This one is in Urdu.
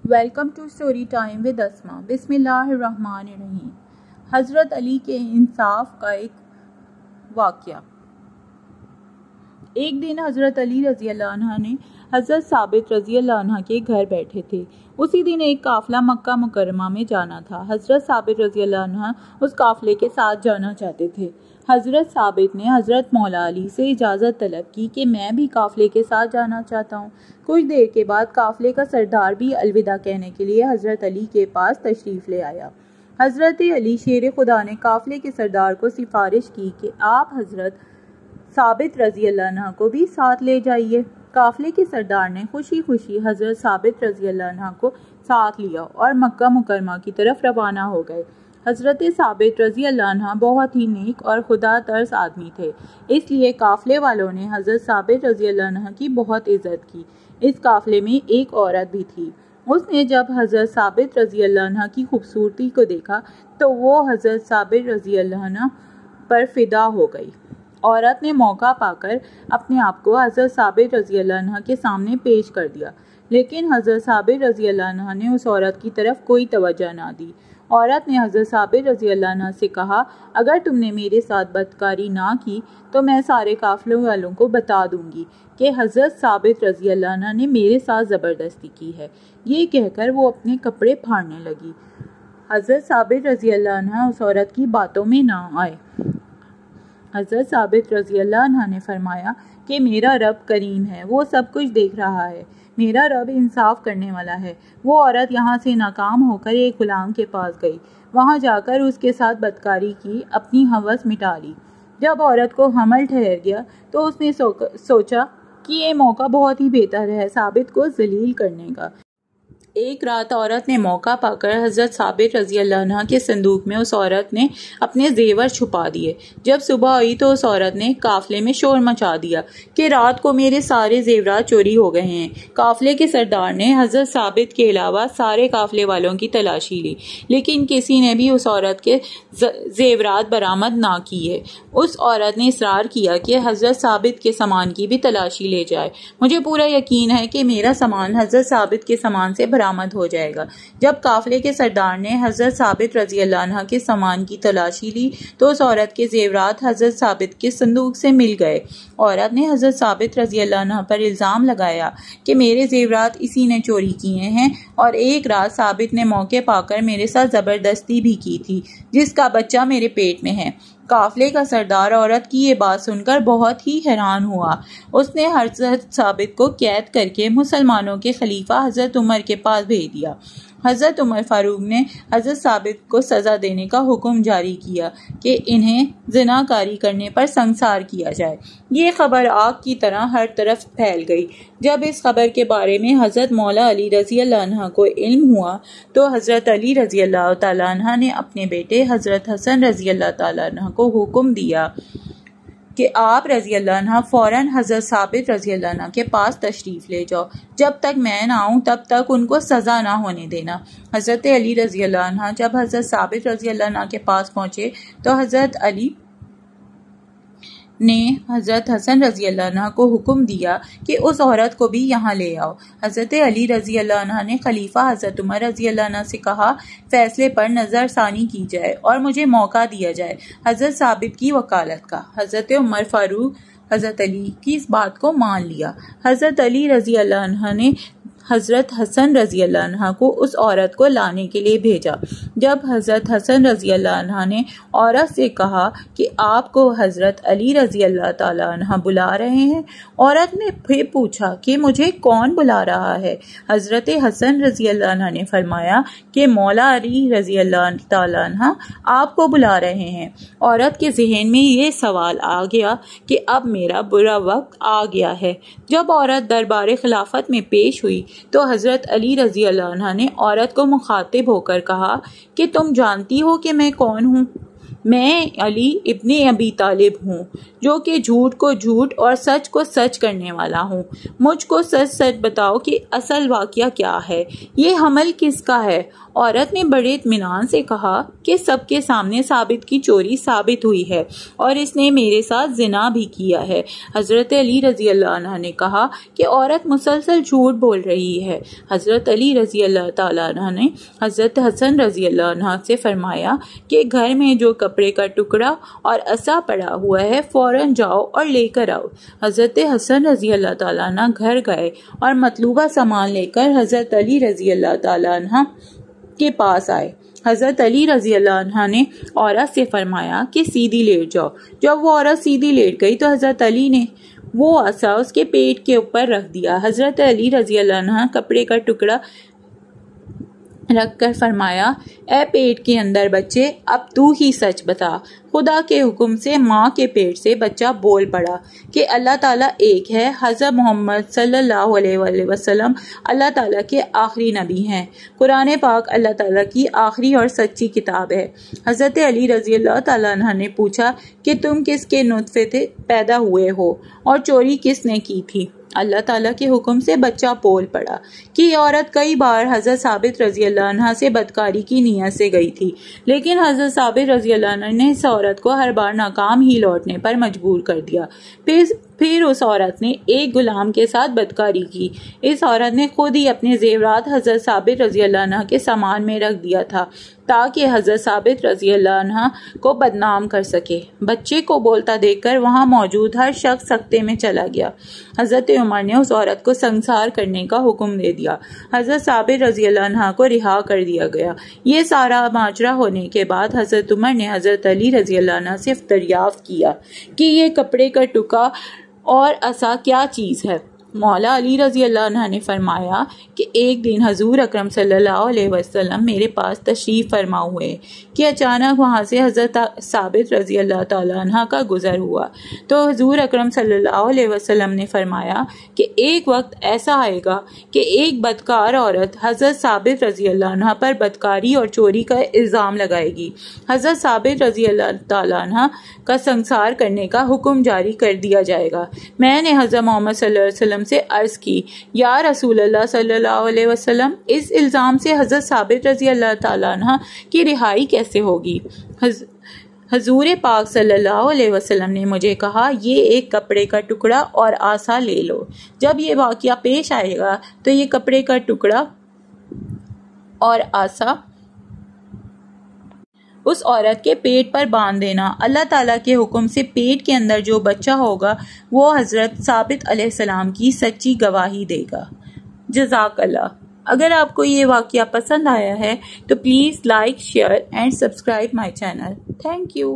Welcome to story time with Asma. بسم اللہ الرحمن الرحیم۔ حضرت علی کے انصاف کا ایک واقعہ۔ ایک دن حضرت علی رضی اللہ عنہ نے حضرت ثابت رضی اللہ عنہ کے گھر بیٹھے تھے۔ اسی دن ایک قافلہ مکہ مکرمہ میں جانا تھا۔ حضرت ثابت رضی اللہ عنہ اس قافلے کے ساتھ جانا چاہتے تھے۔ حضرت ثابت نے حضرت مولا علی سے اجازت طلب کی کہ میں بھی قافلے کے ساتھ جانا چاہتا ہوں۔ کچھ دیر کے بعد قافلے کا سردار بھی الوداع کہنے کے لیے حضرت علی کے پاس تشریف لے آیا۔ حضرت علی شیر خدا نے قافلے کے سردار کو سفارش کی کہ آپ حضرت ثابت رضی اللہ عنہ کو بھی ساتھ لے جائیے۔ قافلے کے سردار نے خوشی خوشی حضرت ثابت رضی اللہ عنہ کو ساتھ لیا اور مکہ مکرمہ کی طرف روانہ ہو گئے۔ حضرت ثابت رضی اللہ عنہ بہت ہی نیک اور خدا ترس آدمی تھے، اس لیے قافلے والوں نے حضرت ثابت رضی اللہ عنہ کی بہت عزت کی۔ اس قافلے میں ایک عورت بھی تھی۔ اس نے جب حضرت ثابت رضی اللہ عنہ کی خوبصورتی کو دیکھا تو وہ حضرت ثابت رضی اللہ عنہ پر فدا ہو گئی۔ عورت نے موقع پا کر اپنے آپ کو حضرت ثابت رضی اللہ عنہ کے سامنے پیش کر دیا، لیکن حضرت ثابت رضی اللہ عنہ نے اس عورت کی طرف کوئی توجہ نہ دی۔ عورت نے حضرت ثابت رضی اللہ عنہ سے کہا، اگر تم نے میرے ساتھ بدکاری نہ کی تو میں سارے قافلے والوں کو بتا دوں گی کہ حضرت ثابت رضی اللہ عنہ نے میرے ساتھ زبردستی کی ہے۔ یہ کہہ کر وہ اپنے کپڑے پھاڑنے لگی۔ حضرت ثابت رضی اللہ عنہ اس عورت کی باتوں میں نہ آئے۔ حضرت ثابت رضی اللہ عنہ نے فرمایا کہ میرا رب کریم ہے، وہ سب کچھ دیکھ رہا ہے، میرا رب انصاف کرنے والا ہے۔ وہ عورت یہاں سے ناکام ہو کر ایک غلام کے پاس گئی، وہاں جا کر اس کے ساتھ بدکاری کی، اپنی ہوس مٹا لی۔ جب عورت کو حمل ٹھہر گیا تو اس نے سوچا کہ یہ موقع بہت ہی بہتر ہے ثابت کو ذلیل کرنے کا۔ ایک رات عورت نے موقع پا کر حضرت ثابت رضی اللہ عنہ کے صندوق میں اس عورت نے اپنے زیور چھپا دیے۔ جب صبح ہوئی تو اس عورت نے قافلے میں شور مچا دیا کہ رات کو میرے سارے زیورات چوری ہو گئے ہیں۔ قافلے کے سردار نے حضرت ثابت کے علاوہ سارے قافلے والوں کی تلاشی لی، لیکن کسی نے بھی اس عورت کے زیورات برآمد نہ کیے۔ اس عورت نے اصرار کیا کہ حضرت ثابت کے سامان کی بھی تلاشی لے جائے۔ مجھے پورا یقین ہے کہ میرا سامان حضرت ثابت کے سامان سے برآمد ہو جائے گا۔ جب قافلے کے سردار نے حضرت ثابت رضی اللہ عنہ کے سامان کی تلاشی لی تو اس عورت کے زیورات حضرت ثابت کے صندوق سے مل گئے۔ عورت نے حضرت ثابت رضی اللہ عنہ پر الزام لگایا کہ میرے زیورات اسی نے چوری کیے ہیں، اور ایک رات ثابت نے موقع پا کر میرے ساتھ زبردستی بھی کی تھی، جس کا بچہ میرے پیٹ میں ہے۔ قافلے کا سردار عورت کی یہ بات سن کر بہت ہی حیران ہوا۔ اس نے حضرت ثابت کو قید کر کے مسلمانوں کے خلیفہ حضرت عمر کے پاس بھیج دیا۔ حضرت عمر فاروق نے حضرت ثابت کو سزا دینے کا حکم جاری کیا کہ انہیں زنا کاری کرنے پر سنگسار کیا جائے۔ یہ خبر آگ کی طرح ہر طرف پھیل گئی۔ جب اس خبر کے بارے میں حضرت مولا علی رضی اللہ عنہ کو علم ہوا تو حضرت علی رضی اللہ تعالیٰ عنہ نے اپنے بیٹے حضرت حسن رضی اللہ تعالیٰ عنہ کو حکم دیا کہ آپ رضی اللہ عنہ فوراً حضرت ثابت رضی اللہ عنہ کے پاس تشریف لے جاؤ، جب تک میں نہ آؤں تب تک ان کو سزا نہ ہونے دینا۔ حضرت علی رضی اللہ عنہ جب حضرت ثابت رضی اللہ عنہ کے پاس پہنچے تو حضرت علی نے حضرت حسن رضی اللہ عنہ کو حکم دیا کہ اس عورت کو بھی یہاں لے آؤ۔ حضرت علی رضی اللہ عنہ نے خلیفہ حضرت عمر رضی اللہ عنہ سے کہا، فیصلے پر نظر ثانی کی جائے اور مجھے موقع دیا جائے حضرت ثابت کی وکالت کا۔ حضرت عمر فاروق حضرت علی کی اس بات کو مان لیا۔ حضرت علی رضی اللہ عنہ نے حضرت حسن رضی اللہ عنہ کو اس عورت کو لانے کے لیے بھیجا۔ جب حضرت حسن رضی اللہ عنہ نے عورت سے کہا کہ آپ کو حضرت علی رضی اللہ تعالیٰ عنہ بلا رہے ہیں، عورت نے پھر پوچھا کہ مجھے کون بلا رہا ہے؟ حضرت حسن رضی اللہ عنہ نے فرمایا کہ مولا علی رضی اللہ تعالیٰ عنہ آپ کو بلا رہے ہیں۔ عورت کے ذہن میں یہ سوال آ گیا کہ اب میرا برا وقت آ گیا ہے۔ جب عورت دربار خلافت میں پیش ہوئی تو حضرت علی رضی اللہ عنہ نے عورت کو مخاطب ہو کر کہا کہ تم جانتی ہو کہ میں کون ہوں؟ میں علی ابن ابی طالب ہوں، جو کہ جھوٹ کو جھوٹ اور سچ کو سچ کرنے والا ہوں۔ مجھ کو سچ سچ بتاؤ کہ اصل واقعہ کیا ہے، یہ حمل کس کا ہے عورت نے بڑے اطمینان سے کہا کہ سب کے سامنے ثابت کی چوری ثابت ہوئی ہے اور اس نے میرے ساتھ زنا بھی کیا ہے۔ حضرت علی رضی اللہ عنہ نے کہا کہ عورت مسلسل جھوٹ بول رہی ہے۔ حضرت علی رضی اللہ تعالیٰ عنہ نے حضرت حسن رضی اللہ عنہ سے فرمایا کہ گھر میں جو کپڑے کا ٹکڑا اور عصا پڑا ہوا ہے فوراً جاؤ اور لے کر آؤ۔ حضرت حسن رضی اللہ تعالیٰ عنہ گھر گئے اور مطلوبہ سامان لے کر حضرت علی رضی اللہ تعالیٰ عنہ کے پاس آئے۔ حضرت علی رضی اللہ عنہ نے عورت سے فرمایا کہ سیدھی لیٹ جاؤ۔ جب وہ عورت سیدھی لیٹ گئی تو حضرت علی نے وہ عصا اس کے پیٹ کے اوپر رکھ دیا۔ حضرت علی رضی اللہ عنہ کپڑے کا ٹکڑا رکھ کر فرمایا، اے پیٹ کے اندر بچے، اب تو ہی سچ بتا۔ خدا کے حکم سے ماں کے پیٹ سے بچہ بول پڑا کہ اللہ تعالیٰ ایک ہے، حضرت محمد صلی اللہ علیہ وآلہ وسلم اللہ تعالیٰ کے آخری نبی ہیں، قرآن پاک اللہ تعالیٰ کی آخری اور سچی کتاب ہے۔ حضرت علی رضی اللہ تعالیٰ عنہ نے پوچھا کہ تم کس کے نطفے سے پیدا ہوئے ہو اور چوری کس نے کی تھی؟ اللہ تعالیٰ کے حکم سے بچہ بول پڑا کہ یہ عورت کئی بار حضرت ثابت رضی اللہ عنہ سے بدکاری کی نیت سے گئی تھی، لیکن حضرت ثابت رضی اللہ عنہ نے اس عورت کو ہر بار ناکام ہی لوٹنے پر مجبور کر دیا۔ پھر اس عورت نے ایک غلام کے ساتھ بدکاری کی۔ اس عورت نے خود ہی اپنے زیورات حضرت ثابت رضی اللہ عنہ کے سامان میں رکھ دیا تھا تاکہ حضرت ثابت رضی اللہ عنہ کو بدنام کر سکے۔ بچے کو بولتا دیکھ کر وہاں موجود ہر شخص سکتے میں چلا گیا۔ حضرت عمر نے اس عورت کو سنسار کرنے کا حکم دے دیا۔ حضرت ثابت رضی اللہ عنہ کو رہا کر دیا گیا۔ یہ سارا ماجرا ہونے کے بعد حضرت عمر نے حضرت علی رضی اللہ عنہ سے دریافت کیا کہ یہ کپڑے کا ٹکڑا اور عصا کیا چیز ہے۔ مولا علی رضی اللہ عنہ نے فرمایا کہ ایک دن حضور اکرم صلی اللہ علیہ وسلم میرے پاس تشریف فرما ہوئے کہ اچانک وہاں سے حضرت ثابت رضی اللہ تعالیٰ عنہ کا گزر ہوا، تو حضور اکرم صلی اللہ علیہ وسلم نے فرمایا کہ ایک وقت ایسا آئے گا کہ ایک بدکار عورت حضرت ثابت رضی اللہ عنہ پر بدکاری اور چوری کا الزام لگائے گی۔ حضرت ثابت رضی اللہ تعالیٰ عنہ کا سنسار کرنے کا حکم جاری کر دیا جائے گا۔ میں نے حضرت محمد صلی اللہ علیہ وسلم سے عرض کی، یا رسول اللہ صلی اللہ علیہ وسلم، اس الزام سے حضرت ثابت رضی اللہ تعالیٰ عنہ کی رہائی کیسے ہوگی؟ حضور پاک صلی اللہ علیہ وسلم نے مجھے کہا، یہ ایک کپڑے کا ٹکڑا اور عصا لے لو۔ جب یہ واقعہ پیش آئے گا تو یہ کپڑے کا ٹکڑا اور عصا اس عورت کے پیٹ پر باندھ دینا۔ اللہ تعالیٰ کے حکم سے پیٹ کے اندر جو بچہ ہوگا وہ حضرت ثابت علیہ السلام کی سچی گواہی دے گا۔ جزاک اللہ۔ اگر آپ کو یہ واقعہ پسند آیا ہے تو please like, share and subscribe my channel. Thank you.